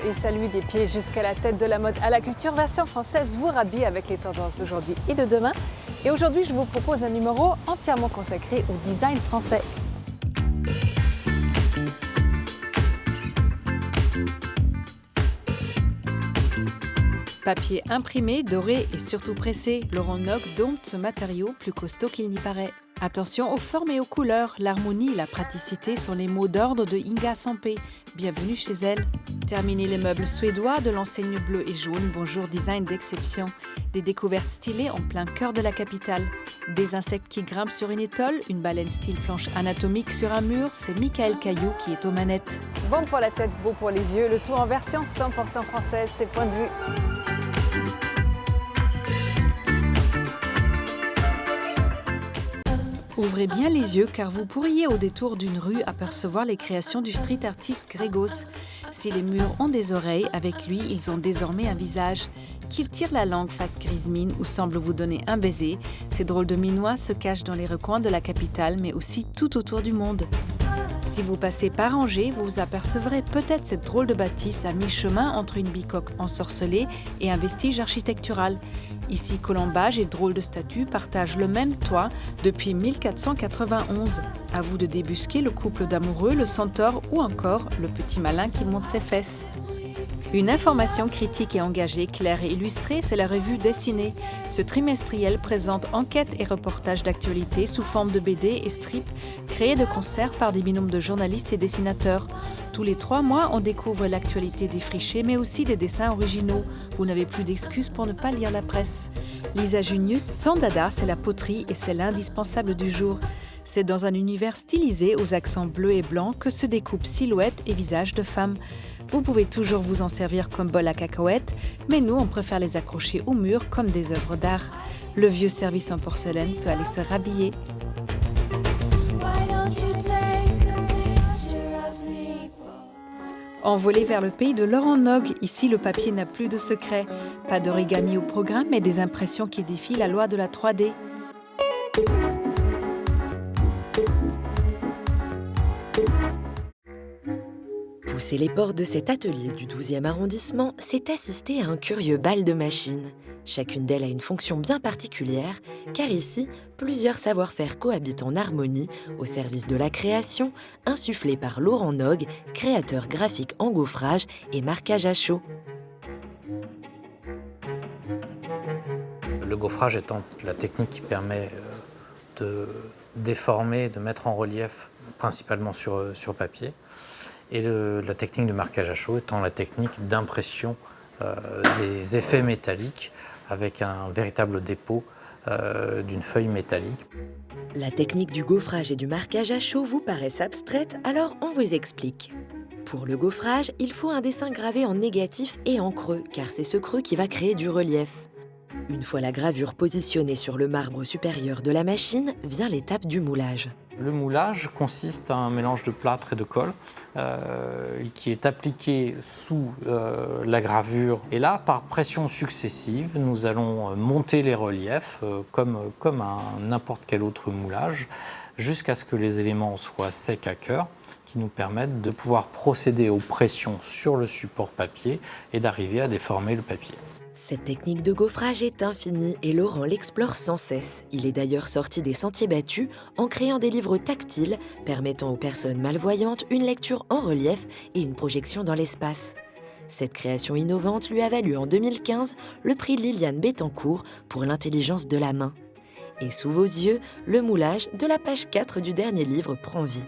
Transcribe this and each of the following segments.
et salut des pieds jusqu'à la tête de la mode à la culture, version française vous rhabille avec les tendances d'aujourd'hui et de demain. Et aujourd'hui, je vous propose un numéro entièrement consacré au design français. Papier imprimé, doré et surtout pressé, Laurent Nog dompte ce matériau plus costaud qu'il n'y paraît. Attention aux formes et aux couleurs, l'harmonie et la praticité sont les mots d'ordre de Inga Sampé. Bienvenue chez elle. Terminez les meubles suédois de l'enseigne bleu et jaune, bonjour design d'exception. Des découvertes stylées en plein cœur de la capitale. Des insectes qui grimpent sur une étole, une baleine style planche anatomique sur un mur, c'est Michael Caillou qui est aux manettes. Bon pour la tête, beau pour les yeux, le tout en version 100% française, c'est Point de Vue. Ouvrez bien les yeux car vous pourriez au détour d'une rue apercevoir les créations du street artiste Grégos. Si les murs ont des oreilles, avec lui, ils ont désormais un visage. Qu'il tire la langue face grise mine ou semble vous donner un baiser, ces drôles de minois se cachent dans les recoins de la capitale mais aussi tout autour du monde. Si vous passez par Angers, vous apercevrez peut-être cette drôle de bâtisse à mi-chemin entre une bicoque ensorcelée et un vestige architectural. Ici, colombage et drôle de statues partagent le même toit depuis 1491. À vous de débusquer le couple d'amoureux, le centaure ou encore le petit malin qui monte ses fesses. Une information critique et engagée, claire et illustrée, c'est la revue Dessinée. Ce trimestriel présente enquêtes et reportages d'actualité sous forme de BD et strips, créés de concert par des binômes de journalistes et dessinateurs. Tous les 3 mois, on découvre l'actualité défrichée, mais aussi des dessins originaux. Vous n'avez plus d'excuses pour ne pas lire la presse. Lisa Junius, son dada, c'est la poterie et c'est l'indispensable du jour. C'est dans un univers stylisé aux accents bleus et blancs que se découpent silhouettes et visages de femmes. Vous pouvez toujours vous en servir comme bol à cacahuètes, mais nous, on préfère les accrocher au mur comme des œuvres d'art. Le vieux service en porcelaine peut aller se rhabiller. Envolé vers le pays de Laurent Nog, ici le papier n'a plus de secret. Pas d'origami au programme, mais des impressions qui défient la loi de la 3D. Pousser les portes de cet atelier du 12e arrondissement, c'est assister à un curieux bal de machines. Chacune d'elles a une fonction bien particulière, car ici, plusieurs savoir-faire cohabitent en harmonie au service de la création, insufflée par Laurent Nog, créateur graphique en gaufrage et marquage à chaud. Le gaufrage étant la technique qui permet de déformer, de mettre en relief principalement sur papier. Et la technique de marquage à chaud étant la technique d'impression des effets métalliques avec un véritable dépôt d'une feuille métallique. La technique du gaufrage et du marquage à chaud vous paraissent abstraites, alors on vous explique. Pour le gaufrage, il faut un dessin gravé en négatif et en creux, car c'est ce creux qui va créer du relief. Une fois la gravure positionnée sur le marbre supérieur de la machine, vient l'étape du moulage. Le moulage consiste à un mélange de plâtre et de colle qui est appliqué sous la gravure. Et là, par pression successive, nous allons monter les reliefs comme n'importe quel autre moulage jusqu'à ce que les éléments soient secs à cœur, qui nous permettent de pouvoir procéder aux pressions sur le support papier et d'arriver à déformer le papier. Cette technique de gaufrage est infinie et Laurent l'explore sans cesse. Il est d'ailleurs sorti des sentiers battus en créant des livres tactiles permettant aux personnes malvoyantes une lecture en relief et une projection dans l'espace. Cette création innovante lui a valu en 2015 le prix Liliane Bettencourt pour l'intelligence de la main. Et sous vos yeux, le moulage de la page 4 du dernier livre prend vie.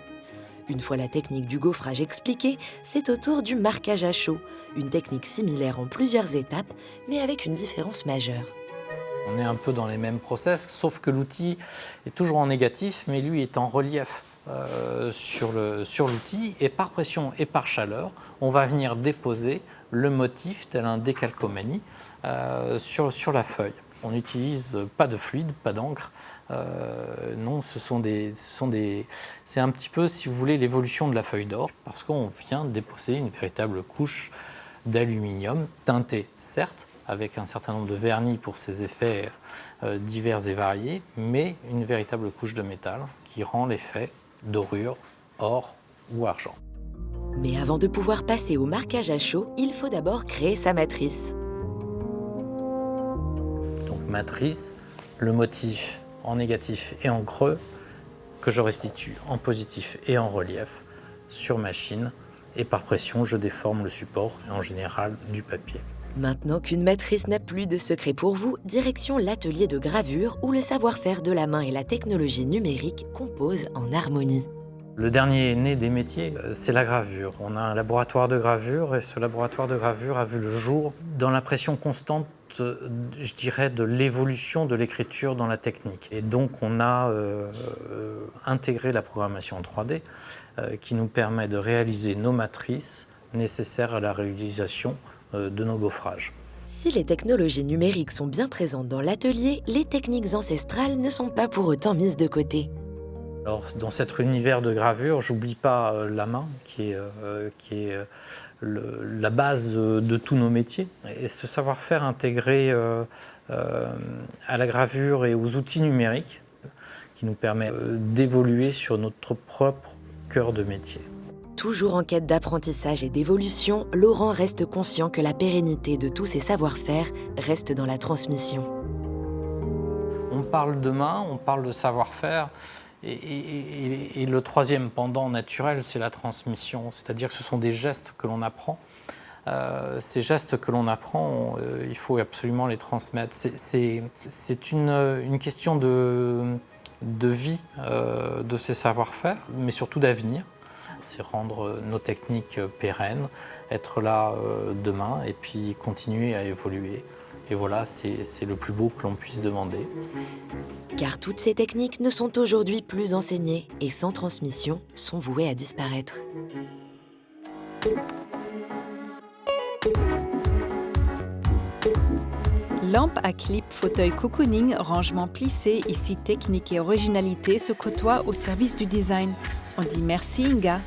Une fois la technique du gaufrage expliquée, c'est au tour du marquage à chaud, une technique similaire en plusieurs étapes, mais avec une différence majeure. On est un peu dans les mêmes process, sauf que l'outil est toujours en négatif, mais lui est en relief sur l'outil, et par pression et par chaleur, on va venir déposer le motif, tel un décalcomanie, sur la feuille. On n'utilise pas de fluide, pas d'encre. Non, c'est un petit peu, si vous voulez, l'évolution de la feuille d'or, parce qu'on vient déposer une véritable couche d'aluminium, teintée certes, avec un certain nombre de vernis pour ses effets divers et variés, mais une véritable couche de métal qui rend l'effet dorure, or ou argent. Mais avant de pouvoir passer au marquage à chaud, il faut d'abord créer sa matrice. Donc matrice, le motif en négatif et en creux que je restitue en positif et en relief sur machine. Et par pression, je déforme le support, et en général du papier. Maintenant qu'une matrice n'a plus de secret pour vous, direction l'atelier de gravure où le savoir-faire de la main et la technologie numérique composent en harmonie. Le dernier né des métiers, c'est la gravure. On a un laboratoire de gravure et ce laboratoire de gravure a vu le jour dans l'impression constante, je dirais, de l'évolution de l'écriture dans la technique. Et donc on a intégré la programmation en 3D qui nous permet de réaliser nos matrices nécessaires à la réalisation de nos gaufrages. Si les technologies numériques sont bien présentes dans l'atelier, les techniques ancestrales ne sont pas pour autant mises de côté. Alors, dans cet univers de gravure, j'oublie pas la main qui est la base de tous nos métiers. Et ce savoir-faire intégré à la gravure et aux outils numériques qui nous permet d'évoluer sur notre propre cœur de métier. Toujours en quête d'apprentissage et d'évolution, Laurent reste conscient que la pérennité de tous ces savoir-faire reste dans la transmission. On parle de main, on parle de savoir-faire, et le troisième pendant naturel, c'est la transmission. C'est-à-dire que ce sont des gestes que l'on apprend. Ces gestes que l'on apprend, il faut absolument les transmettre. C'est une question de vie de ces savoir-faire, mais surtout d'avenir. C'est rendre nos techniques pérennes, être là demain et puis continuer à évoluer. Et voilà, c'est le plus beau que l'on puisse demander. Car toutes ces techniques ne sont aujourd'hui plus enseignées et sans transmission sont vouées à disparaître. Lampe à clip, fauteuil cocooning, rangement plissé, ici technique et originalité se côtoient au service du design. On dit merci Inga.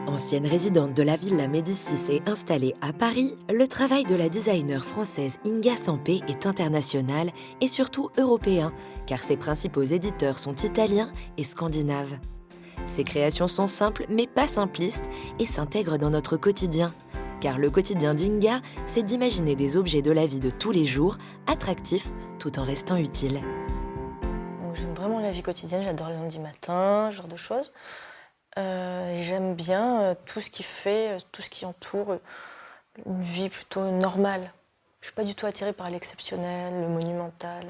Ancienne résidente de la Villa Médicis et installée à Paris, le travail de la designer française Inga Sampé est international et surtout européen, car ses principaux éditeurs sont italiens et scandinaves. Ses créations sont simples mais pas simplistes et s'intègrent dans notre quotidien. Car le quotidien d'Inga, c'est d'imaginer des objets de la vie de tous les jours, attractifs tout en restant utiles. J'aime vraiment la vie quotidienne, j'adore le lundi matin, ce genre de choses. J'aime bien tout ce qui entoure une vie plutôt normale. Je ne suis pas du tout attirée par l'exceptionnel, le monumental.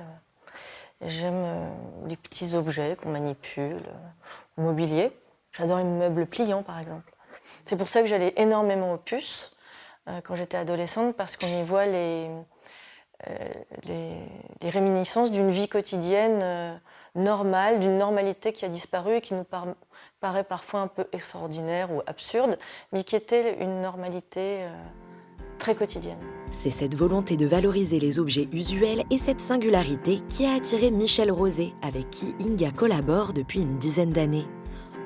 J'aime les petits objets qu'on manipule, le mobilier. J'adore les meubles pliants, par exemple. C'est pour ça que j'allais énormément aux puces quand j'étais adolescente, parce qu'on y voit les réminiscences d'une vie quotidienne normale, d'une normalité qui a disparu et qui nous paraît parfois un peu extraordinaire ou absurde, mais qui était une normalité très quotidienne. C'est cette volonté de valoriser les objets usuels et cette singularité qui a attiré Michel Rosé, avec qui Inga collabore depuis une dizaine d'années.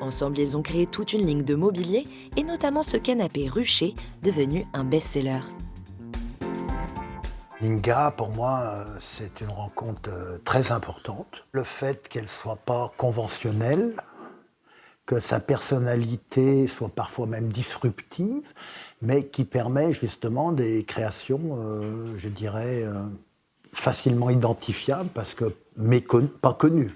Ensemble, ils ont créé toute une ligne de mobilier et notamment ce canapé ruché, devenu un best-seller. Inga, pour moi, c'est une rencontre très importante. Le fait qu'elle ne soit pas conventionnelle, que sa personnalité soit parfois même disruptive, mais qui permet justement des créations, je dirais, facilement identifiables, parce que pas connues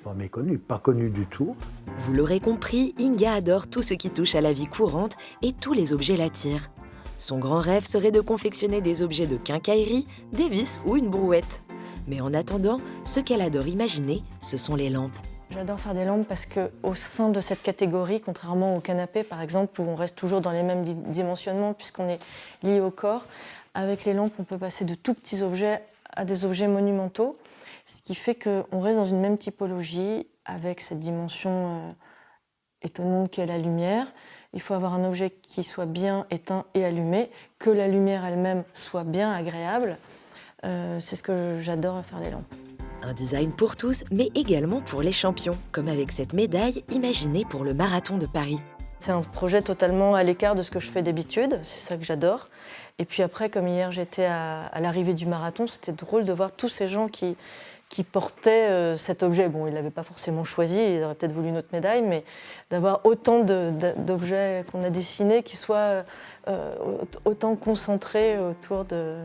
du tout. Vous l'aurez compris, Inga adore tout ce qui touche à la vie courante et tous les objets l'attirent. Son grand rêve serait de confectionner des objets de quincaillerie, des vis ou une brouette. Mais en attendant, ce qu'elle adore imaginer, ce sont les lampes. J'adore faire des lampes parce qu'au sein de cette catégorie, contrairement au canapé par exemple, où on reste toujours dans les mêmes dimensionnements puisqu'on est lié au corps, avec les lampes on peut passer de tout petits objets à des objets monumentaux, ce qui fait qu'on reste dans une même typologie avec cette dimension étonnante qu'est la lumière. Il faut avoir un objet qui soit bien éteint et allumé, que la lumière elle-même soit bien agréable. C'est ce que j'adore à faire les lampes. Un design pour tous, mais également pour les champions, comme avec cette médaille imaginée pour le marathon de Paris. C'est un projet totalement à l'écart de ce que je fais d'habitude, c'est ça que j'adore. Et puis après, comme hier j'étais à l'arrivée du marathon, c'était drôle de voir tous ces gens qui qui portait cet objet. Bon, il ne l'avait pas forcément choisi, il aurait peut-être voulu une autre médaille, mais d'avoir autant d'objets qu'on a dessinés qui soient autant concentrés autour de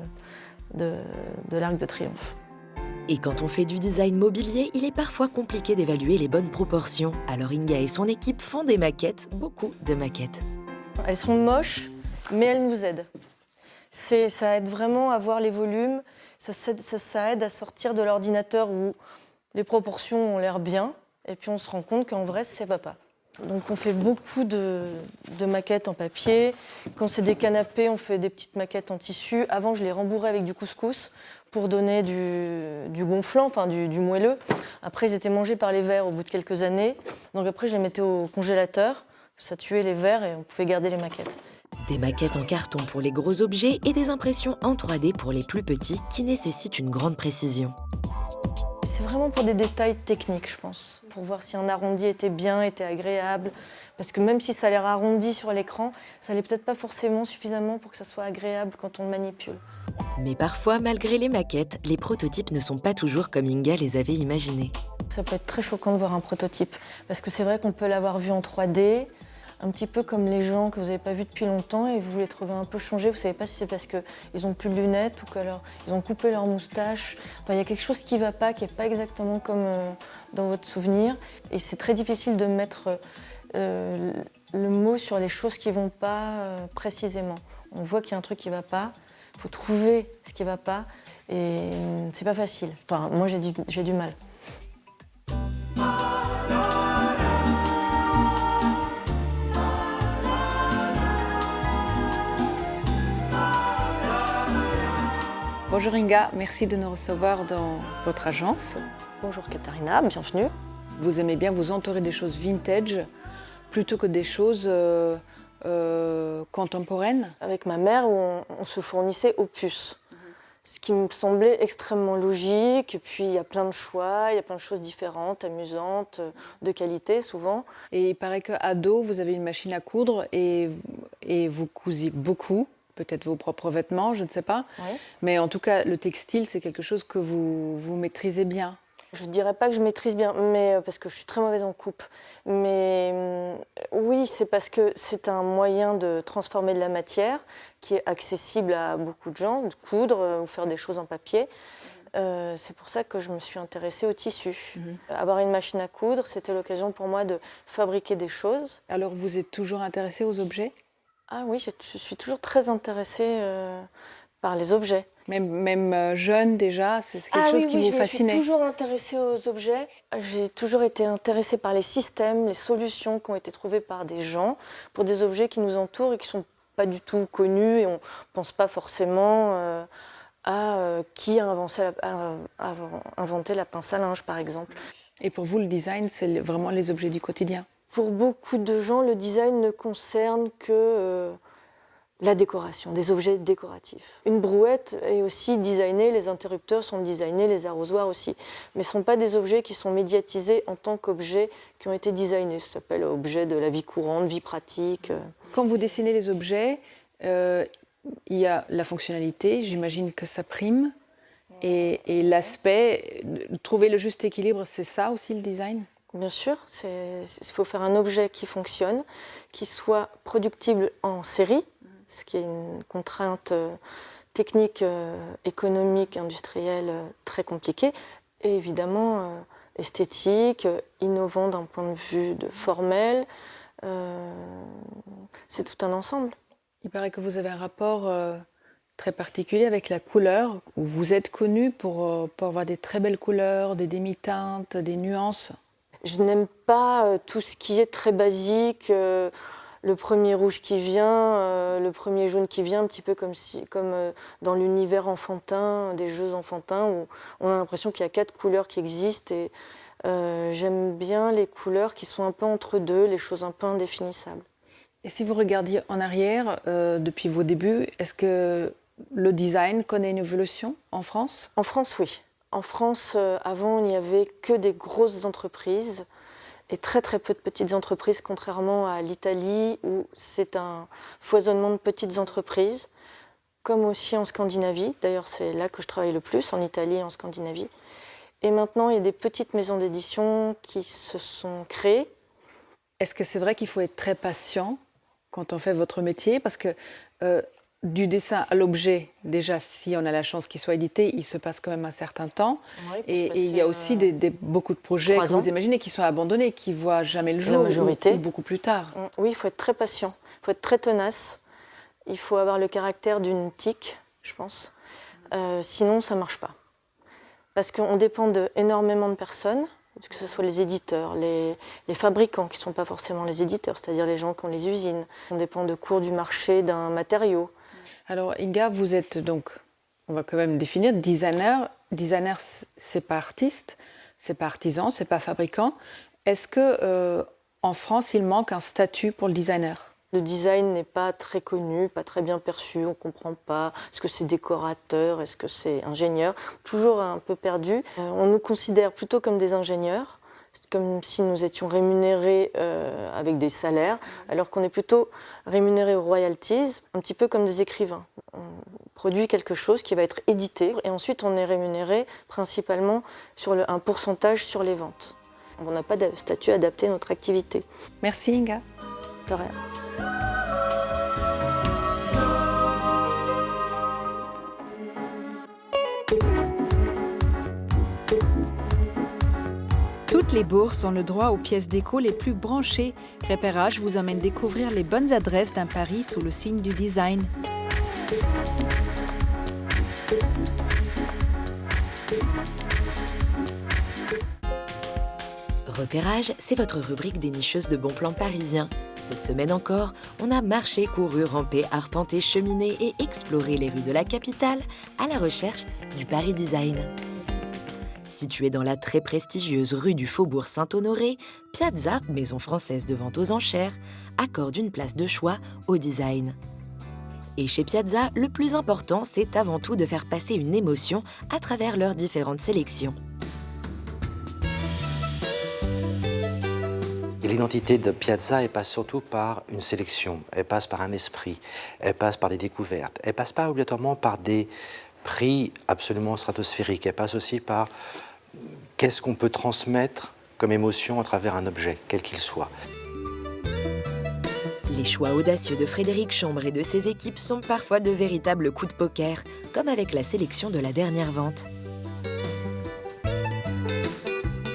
l'Arc de Triomphe. Et quand on fait du design mobilier, il est parfois compliqué d'évaluer les bonnes proportions. Alors Inga et son équipe font des maquettes, beaucoup de maquettes. Elles sont moches, mais elles nous aident. Ça aide vraiment à voir les volumes, ça aide à sortir de l'ordinateur où les proportions ont l'air bien, et puis on se rend compte qu'en vrai, ça ne va pas. Donc on fait beaucoup de maquettes en papier. Quand c'est des canapés, on fait des petites maquettes en tissu. Avant, je les rembourrais avec du couscous pour donner du gonflant, enfin du moelleux. Après, ils étaient mangés par les vers au bout de quelques années. Donc après, je les mettais au congélateur. Ça tuait les vers et on pouvait garder les maquettes. Des maquettes en carton pour les gros objets et des impressions en 3D pour les plus petits qui nécessitent une grande précision. C'est vraiment pour des détails techniques, je pense. Pour voir si un arrondi était bien, était agréable. Parce que même si ça a l'air arrondi sur l'écran, ça l'est peut-être pas forcément suffisamment pour que ça soit agréable quand on le manipule. Mais parfois, malgré les maquettes, les prototypes ne sont pas toujours comme Inga les avait imaginés. Ça peut être très choquant de voir un prototype. Parce que c'est vrai qu'on peut l'avoir vu en 3D, un petit peu comme les gens que vous n'avez pas vus depuis longtemps et vous les trouvez un peu changés. Vous ne savez pas si c'est parce qu'ils n'ont plus de lunettes ou qu'ils ont coupé leur moustache. Enfin, il y a quelque chose qui ne va pas, qui n'est pas exactement comme dans votre souvenir. Et c'est très difficile de mettre le mot sur les choses qui ne vont pas précisément. On voit qu'il y a un truc qui ne va pas. Il faut trouver ce qui ne va pas. Et c'est pas facile. Enfin, moi, j'ai du mal. Bonjour Inga, merci de nous recevoir dans votre agence. Bonjour Katharina, bienvenue. Vous aimez bien vous entourer des choses vintage plutôt que des choses contemporaines. Avec ma mère, on se fournissait aux puces. Ce qui me semblait extrêmement logique. Et puis il y a plein de choix, il y a plein de choses différentes, amusantes, de qualité souvent. Et il paraît qu'à dos, vous avez une machine à coudre et vous cousez beaucoup. Peut-être vos propres vêtements, je ne sais pas. Oui. Mais en tout cas, le textile, c'est quelque chose que vous maîtrisez bien. Je ne dirais pas que je maîtrise bien, mais, parce que je suis très mauvaise en coupe. Mais oui, c'est parce que c'est un moyen de transformer de la matière qui est accessible à beaucoup de gens, de coudre ou faire des choses en papier. C'est pour ça que je me suis intéressée au tissu. Avoir une machine à coudre, c'était l'occasion pour moi de fabriquer des choses. Alors, vous êtes toujours intéressée aux objets ? Ah oui, je suis toujours très intéressée par les objets. Même jeune déjà, c'est quelque chose qui vous fascinait. Je me suis toujours intéressée aux objets. J'ai toujours été intéressée par les systèmes, les solutions qui ont été trouvées par des gens pour des objets qui nous entourent et qui ne sont pas du tout connus et on ne pense pas forcément à qui a inventé la pince à linge, par exemple. Et pour vous, le design, c'est vraiment les objets du quotidien ? Pour beaucoup de gens, le design ne concerne que la décoration, des objets décoratifs. Une brouette est aussi designée, les interrupteurs sont designés, les arrosoirs aussi. Mais ce ne sont pas des objets qui sont médiatisés en tant qu'objets qui ont été designés. Ça s'appelle objet de la vie courante, vie pratique. Quand vous dessinez les objets, il y a la fonctionnalité, j'imagine que ça prime. Et l'aspect, trouver le juste équilibre, c'est ça aussi le design ? Bien sûr, il faut faire un objet qui fonctionne, qui soit productible en série, ce qui est une contrainte technique, économique, industrielle très compliquée, et évidemment esthétique, innovant d'un point de vue formel. C'est tout un ensemble. Il paraît que vous avez un rapport très particulier avec la couleur. Vous êtes connu pour avoir des très belles couleurs, des demi-teintes, des nuances. Je n'aime pas tout ce qui est très basique, le premier rouge qui vient, le premier jaune qui vient, un petit peu comme dans l'univers enfantin, des jeux enfantins, où on a l'impression qu'il y a 4 couleurs qui existent. Et j'aime bien les couleurs qui sont un peu entre deux, les choses un peu indéfinissables. Et si vous regardiez en arrière, depuis vos débuts, est-ce que le design connaît une évolution en France ? En France, oui. En France, avant, il n'y avait que des grosses entreprises et très très peu de petites entreprises, contrairement à l'Italie où c'est un foisonnement de petites entreprises, comme aussi en Scandinavie. D'ailleurs, c'est là que je travaille le plus, en Italie et en Scandinavie. Et maintenant, il y a des petites maisons d'édition qui se sont créées. Est-ce que c'est vrai qu'il faut être très patient quand on fait votre métier? Parce que du dessin à l'objet, déjà, si on a la chance qu'il soit édité, il se passe quand même un certain temps. Ouais, Et il y a aussi beaucoup de projets que vous imaginez qui sont abandonnés, qui ne voient jamais le jour, la majorité. Ou beaucoup plus tard. Oui, il faut être très patient, il faut être très tenace, il faut avoir le caractère d'une tique, je pense. Sinon, ça ne marche pas. Parce qu'on dépend énormément de personnes, que ce soit les éditeurs, les fabricants qui ne sont pas forcément les éditeurs, c'est-à-dire les gens qui ont les usines. On dépend de cours du marché d'un matériau. Alors Inga, vous êtes donc, on va quand même définir, designer. Designer, c'est pas artiste, c'est pas artisan, c'est pas fabricant. Est-ce que en France, il manque un statut pour le designer? Le design n'est pas très connu, pas très bien perçu, on ne comprend pas. Est-ce que c'est décorateur, est-ce que c'est ingénieur? Toujours un peu perdu. On nous considère plutôt comme des ingénieurs, comme si nous étions rémunérés avec des salaires, alors qu'on est plutôt rémunérés aux royalties, un petit peu comme des écrivains. On produit quelque chose qui va être édité et ensuite on est rémunéré principalement sur un pourcentage sur les ventes. On n'a pas de statut adapté à notre activité. Merci Inga. De rien. Toutes les bourses ont le droit aux pièces déco les plus branchées. Repérage vous emmène découvrir les bonnes adresses d'un Paris sous le signe du design. Repérage, c'est votre rubrique des nicheuses de bons plans parisiens. Cette semaine encore, on a marché, couru, rampé, arpenté, cheminé et exploré les rues de la capitale à la recherche du Paris Design. Située dans la très prestigieuse rue du Faubourg Saint-Honoré, Piazza, maison française de vente aux enchères, accorde une place de choix au design. Et chez Piazza, le plus important, c'est avant tout de faire passer une émotion à travers leurs différentes sélections. L'identité de Piazza, elle passe surtout par une sélection, elle passe par un esprit, elle passe par des découvertes, elle passe pas obligatoirement par des prix absolument stratosphériques, elle passe aussi par qu'est-ce qu'on peut transmettre comme émotion à travers un objet, quel qu'il soit. Les choix audacieux de Frédéric Chambre et de ses équipes sont parfois de véritables coups de poker, comme avec la sélection de la dernière vente.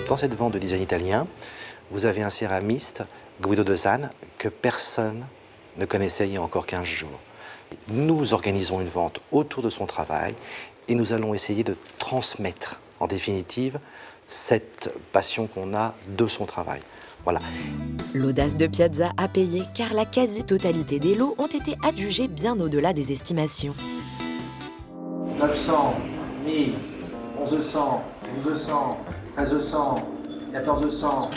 Dans cette vente de design italien, vous avez un céramiste, Guido De Zan, que personne ne connaissait il y a encore 15 jours. Nous organisons une vente autour de son travail et nous allons essayer de transmettre, en définitive, cette passion qu'on a de son travail. Voilà. L'audace de Piazza a payé car la quasi-totalité des lots ont été adjugés bien au-delà des estimations. 900, 1000, 1100, 1200, 1300, 1400,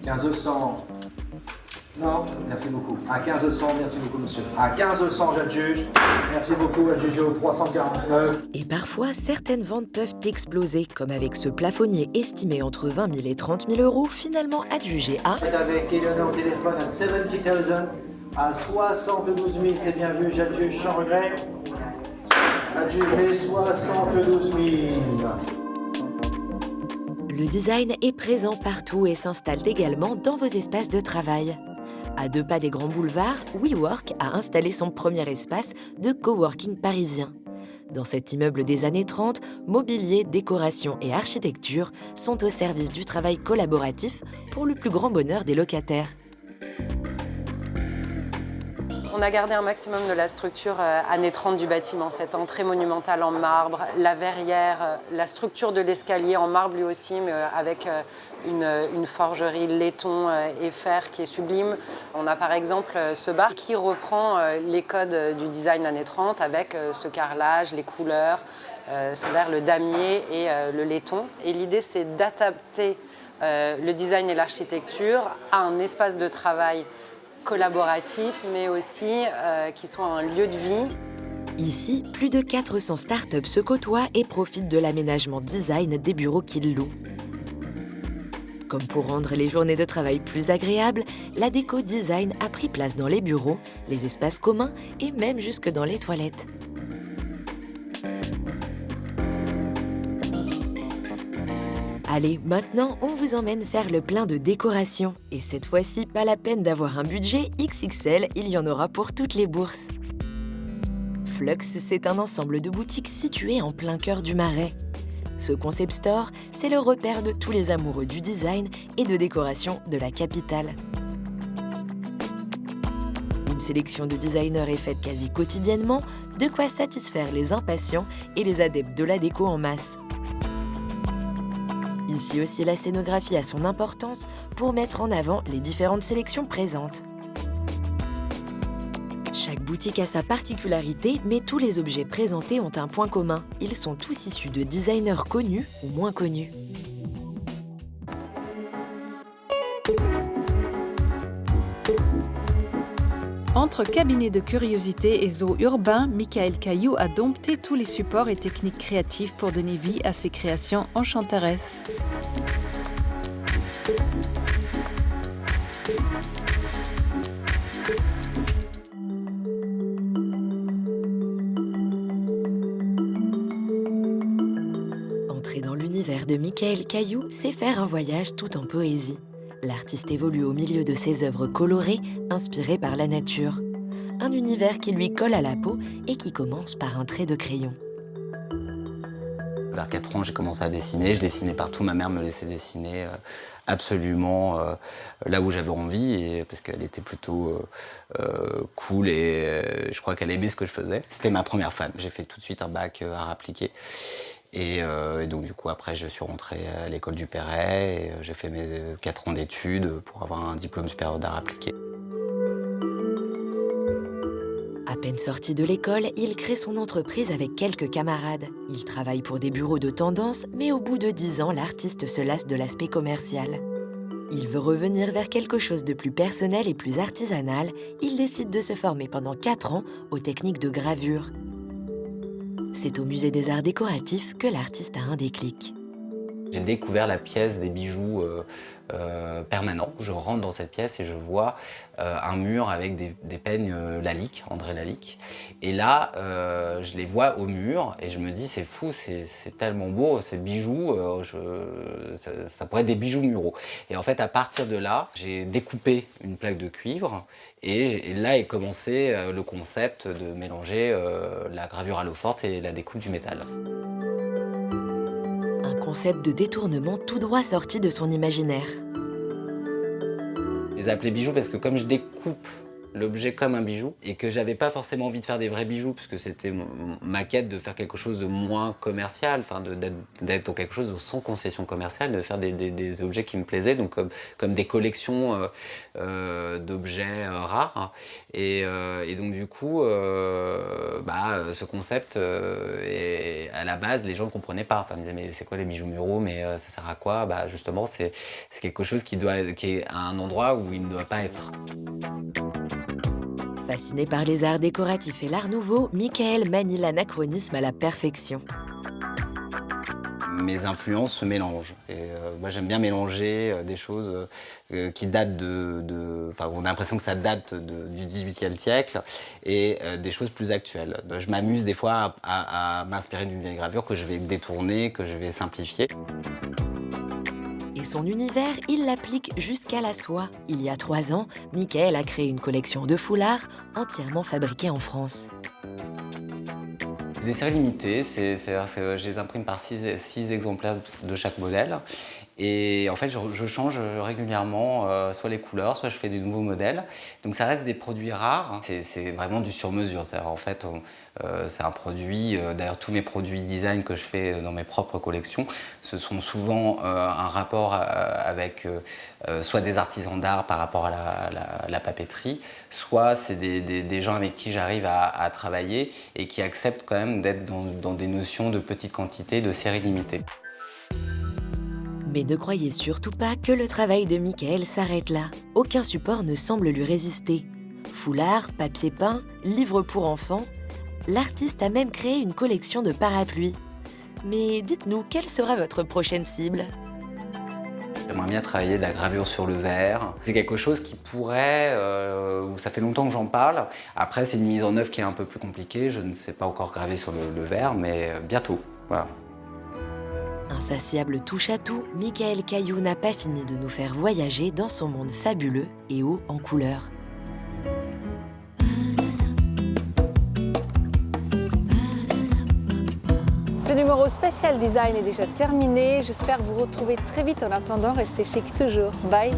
1500. Non, merci beaucoup. À 1500, merci beaucoup, monsieur. À 1500, j'adjuge. Merci beaucoup, adjugé au 349. Et parfois, certaines ventes peuvent exploser, comme avec ce plafonnier estimé entre 20 000 et 30 000 euros, finalement adjugé à... Avec Eleonore au téléphone à 70 000, à 72 000, c'est bien vu, j'adjuge sans regret. Adjugé 72 000. Le design est présent partout et s'installe également dans vos espaces de travail. À 2 pas des grands boulevards, WeWork a installé son premier espace de coworking parisien. Dans cet immeuble des années 30, mobilier, décoration et architecture sont au service du travail collaboratif pour le plus grand bonheur des locataires. On a gardé un maximum de la structure années 30 du bâtiment, cette entrée monumentale en marbre, la verrière, la structure de l'escalier en marbre lui aussi, mais avec une forgerie laiton et fer qui est sublime. On a par exemple ce bar qui reprend les codes du design années 30 avec ce carrelage, les couleurs, ce verre, le damier et le laiton. Et l'idée c'est d'adapter le design et l'architecture à un espace de travail collaboratif, mais aussi qui soit un lieu de vie. Ici, plus de 400 startups se côtoient et profitent de l'aménagement design des bureaux qu'ils louent. Comme pour rendre les journées de travail plus agréables, la déco design a pris place dans les bureaux, les espaces communs et même jusque dans les toilettes. Allez, maintenant, on vous emmène faire le plein de décorations. Et cette fois-ci, pas la peine d'avoir un budget XXL, il y en aura pour toutes les bourses. Flux, c'est un ensemble de boutiques situées en plein cœur du Marais. Ce concept store, c'est le repère de tous les amoureux du design et de décoration de la capitale. Une sélection de designers est faite quasi quotidiennement, de quoi satisfaire les impatients et les adeptes de la déco en masse. Ici aussi, la scénographie a son importance pour mettre en avant les différentes sélections présentes. Chaque boutique a sa particularité, mais tous les objets présentés ont un point commun. Ils sont tous issus de designers connus ou moins connus. Entre cabinet de curiosité et zoo urbain, Michael Caillou a dompté tous les supports et techniques créatives pour donner vie à ses créations enchanteresses. Entrer dans l'univers de Michael Caillou, c'est faire un voyage tout en poésie. L'artiste évolue au milieu de ses œuvres colorées, inspirées par la nature. Un univers qui lui colle à la peau et qui commence par un trait de crayon. Vers 4 ans, j'ai commencé à dessiner. Je dessinais partout. Ma mère me laissait dessiner absolument là où j'avais envie, et, parce qu'elle était plutôt cool et je crois qu'elle aimait ce que je faisais. C'était ma première fan. J'ai fait tout de suite un bac art appliqué. Et donc du coup, après, je suis rentré à l'école du Perret et j'ai fait mes 4 ans d'études pour avoir un diplôme supérieur d'art appliqué. À peine sorti de l'école, il crée son entreprise avec quelques camarades. Il travaille pour des bureaux de tendance, mais au bout de 10 ans, l'artiste se lasse de l'aspect commercial. Il veut revenir vers quelque chose de plus personnel et plus artisanal. Il décide de se former pendant 4 ans aux techniques de gravure. C'est au Musée des Arts Décoratifs que l'artiste a un déclic. J'ai découvert la pièce des bijoux permanents. Je rentre dans cette pièce et je vois un mur avec des peignes Lalique, André Lalique. Et là, je les vois au mur et je me dis, c'est fou, c'est tellement beau, ces bijoux, ça pourrait être des bijoux muraux. Et en fait, à partir de là, j'ai découpé une plaque de cuivre et là est commencé le concept de mélanger la gravure à l'eau forte et la découpe du métal. Un concept de détournement tout droit sorti de son imaginaire. Je les ai appelés bijoux parce que comme je découpe l'objet comme un bijou et que j'avais pas forcément envie de faire des vrais bijoux parce que c'était ma quête de faire quelque chose de moins commercial, enfin d'être dans quelque chose de sans concession commerciale, de faire des objets qui me plaisaient, donc comme des collections d'objets rares. Et donc du coup, ce concept, à la base, les gens ne comprenaient pas. Enfin, ils me disaient, mais c'est quoi les bijoux muraux, mais ça sert à quoi? Justement, c'est quelque chose qui est à un endroit où il ne doit pas être. Fasciné par les arts décoratifs et l'art nouveau, Michael manie l'anachronisme à la perfection. Mes influences se mélangent. Et moi, j'aime bien mélanger des choses qui datent on a l'impression que ça date du XVIIIe siècle et des choses plus actuelles. Je m'amuse des fois à m'inspirer d'une vieille gravure que je vais détourner, que je vais simplifier. Et son univers, il l'applique jusqu'à la soie. Il y a 3 ans, Michael a créé une collection de foulards entièrement fabriqués en France. Des séries limitées, c'est-à-dire que je les imprime par 6 exemplaires de chaque modèle. Et en fait, je change régulièrement soit les couleurs, soit je fais des nouveaux modèles. Donc ça reste des produits rares. C'est vraiment du sur-mesure. En fait, c'est un produit, d'ailleurs tous mes produits design que je fais dans mes propres collections, ce sont souvent un rapport avec soit des artisans d'art par rapport à la papeterie, soit c'est des gens avec qui j'arrive à travailler et qui acceptent quand même d'être dans des notions de petite quantité, de séries limitées. Mais ne croyez surtout pas que le travail de Michael s'arrête là. Aucun support ne semble lui résister. Foulard, papier peint, livres pour enfants, l'artiste a même créé une collection de parapluies. Mais dites-nous, quelle sera votre prochaine cible ? J'aimerais bien travailler de la gravure sur le verre. C'est quelque chose qui pourrait, ça fait longtemps que j'en parle. Après, c'est une mise en œuvre qui est un peu plus compliquée. Je ne sais pas encore graver sur le verre, mais bientôt. Voilà. Un Insatiable touche-à-tout, Michael Caillou n'a pas fini de nous faire voyager dans son monde fabuleux et haut en couleurs. Ce numéro spécial design est déjà terminé. J'espère vous retrouver très vite. En attendant, restez chic toujours. Bye!